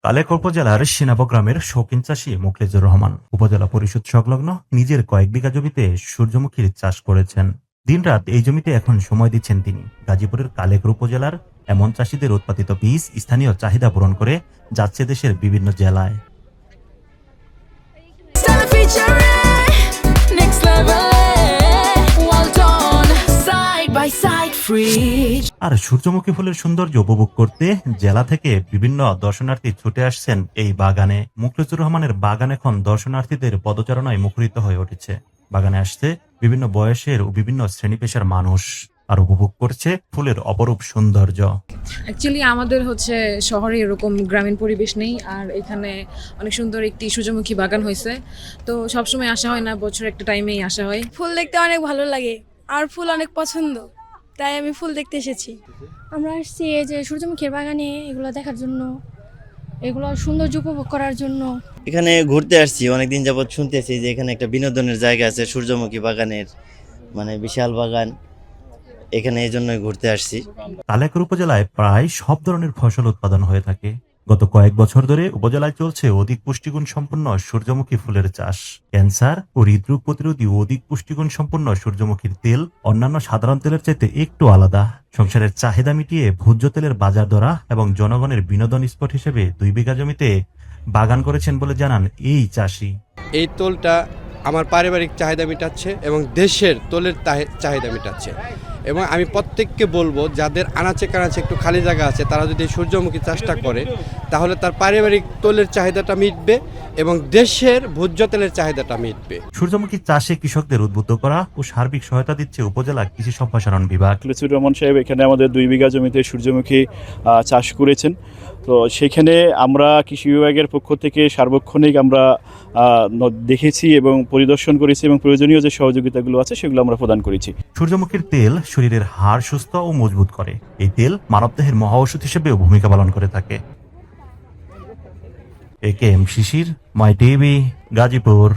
কালেক উপজেলার সিনাব গ্রামের শৌখিন চাষী মোখলেজুর রহমান উপজেলা পরিষদ সংলগ্ন নিজের কয়েক বিঘা জমিতে সূর্যমুখীর চাষ করেছেন। দিনরাত এই জমিতে এখন সময় দিচ্ছেন তিনি। গাজীপুরের কালেক উপজেলার এমন চাষীদের উৎপাদিত বীজ স্থানীয় চাহিদা পূরণ করে যাচ্ছে দেশের বিভিন্ন জেলায়। আর সূর্যমুখী ফুলের সৌন্দর্য উপভোগ করতে জেলা থেকে বিভিন্ন দর্শনার্থী ছুটে আসছেন এই বাগানে। মোখলেজুর রহমানের বাগান এখন দর্শনার্থীদের পদচারণায় মুখরিত হয়ে উঠেছে। বাগানে আসছে বিভিন্ন বয়সের ও বিভিন্ন শ্রেণী পেশার মানুষ আর উপভোগ করছে ফুলের অপরূপ সৌন্দর্য। অ্যাকচুয়ালি আমাদের শহরে এরকম গ্রামীণ পরিবেশ নেই, আর এখানে অনেক সুন্দর একটি সূর্যমুখী বাগান হয়েছে। তো সবসময় আসা হয় না, বছর একটা টাইমেই আসা হয়। ফুল দেখতে অনেক ভালো লাগে আর ফুল অনেক পছন্দ, তাই আমি ফুল দেখতে এসেছি। আমরা আসছি এই যে সূর্যমুখীর বাগানে এগুলো দেখার জন্য, এগুলো সৌন্দর্য উপভোগ করার জন্য। এখানে ঘুরতে আসছি, অনেকদিন যাবত শুনতেছি যে এখানে একটা বিনোদনের জায়গা আছে সূর্যমুখী বাগানের, মানে বিশাল বাগান। এখানে এই জন্যই ঘুরতে আসছি। কালেক উপজেলায় প্রায় সব ধরনের ফসল উৎপাদন হয়ে থাকে। গত কয়েক বছর ধরে উপজেলায় চলছে অধিক পুষ্টিগুণ সম্পন্ন সূর্যমুখী ফুলের চাষ। ক্যান্সার ও হৃদরোগ প্রতিরোধী অধিক পুষ্টিগুণ সম্পন্ন সূর্যমুখীর তেল অন্যান্য সাধারণ তেলের চাইতে একটু আলাদা। সংসারের চাহিদা মিটিয়ে ভোজ্য তেলের বাজার দরা এবং জনগণের বিনোদন স্পট হিসেবে 2 বিঘা জমিতে বাগান করেছেন বলে জানান এই চাষি। এই তোলটা আমার পারিবারিক চাহিদা মেটাচ্ছে এবং দেশের তোলের চাহিদা মেটাচ্ছে। এবং আমি প্রত্যেককে বলবো, যাদের আনাচে কানাচে একটু খালি জায়গা আছে, তারা যদি সূর্যমুখী চাষটা করে তাহলে তার পারিবারিক তোলের চাহিদাটা মিটবে এবং দেশের ভোজ্য তেলের চাহিদাটা মিটবে। সূর্যমুখী চাষে কৃষকদের উদ্বুদ্ধ করা ও সার্বিক সহায়তা দিচ্ছে উপজেলা কৃষি সম্প্রসারণ বিভাগ। মোখলেজুর রহমান সাহেব এখানে আমাদের 2 বিঘা জমিতে সূর্যমুখী চাষ করেছেন। তো সেখানে আমরা কৃষি বিভাগের পক্ষ থেকে সার্বক্ষণিক আমরা দেখেছি এবং পরিদর্শন করেছি এবং প্রয়োজনীয় যে সহযোগিতাগুলো আছে সেগুলো আমরা প্রদান করেছি। সূর্যমুখীর তেল শরীরের হাড় সুস্থ ও মজবুত করে। এই তেল মানবদেহের মহা ঔষধ হিসেবেও ভূমিকা পালন করে থাকে। একে এম শিশির, মাই টিভি, গাজীপুর।